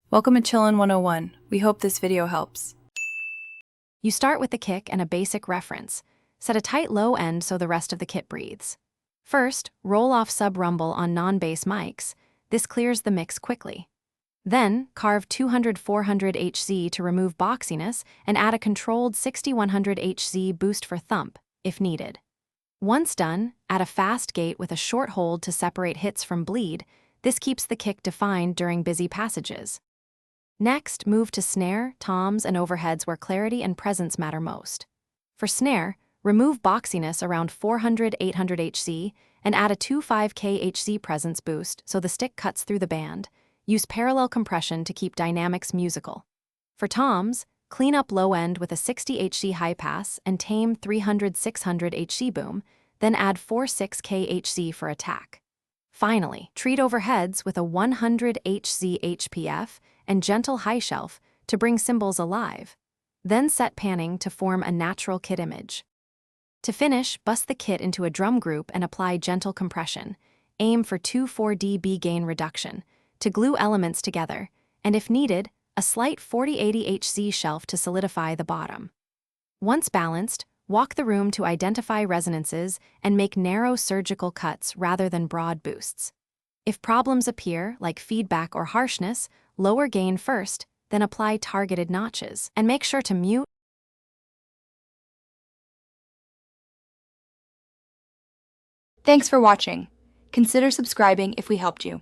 Welcome to Chillin' 101. We hope this video helps. You start with the kick and a basic reference. Set a tight low end so the rest of the kit breathes. First, roll off sub-rumble on non-bass mics. This clears the mix quickly. Then, carve 200-400 Hz to remove boxiness and add a controlled 60-100 Hz boost for thump, if needed. Once done, add a fast gate with a short hold to separate hits from bleed. This keeps the kick defined during busy passages. Next, move to snare, toms, and overheads where clarity and presence matter most. For snare, remove boxiness around 400-800 Hz and add a 25K Hz presence boost so the stick cuts through the band. Use parallel compression to keep dynamics musical. For toms, clean up low end with a 60 Hz high pass and tame 300-600 Hz boom, then add 46K Hz for attack. Finally, treat overheads with a 100 Hz HPF and gentle high shelf to bring cymbals alive. Then set panning to form a natural kit image. To finish, bust the kit into a drum group and apply gentle compression. Aim for 2-4 dB gain reduction to glue elements together, and if needed, a slight 40-80 Hz shelf to solidify the bottom. Once balanced, walk the room to identify resonances and make narrow surgical cuts rather than broad boosts. If problems appear, like feedback or harshness, lower gain first, then apply targeted notches, and make sure to mute. Thanks for watching. Consider subscribing if we helped you.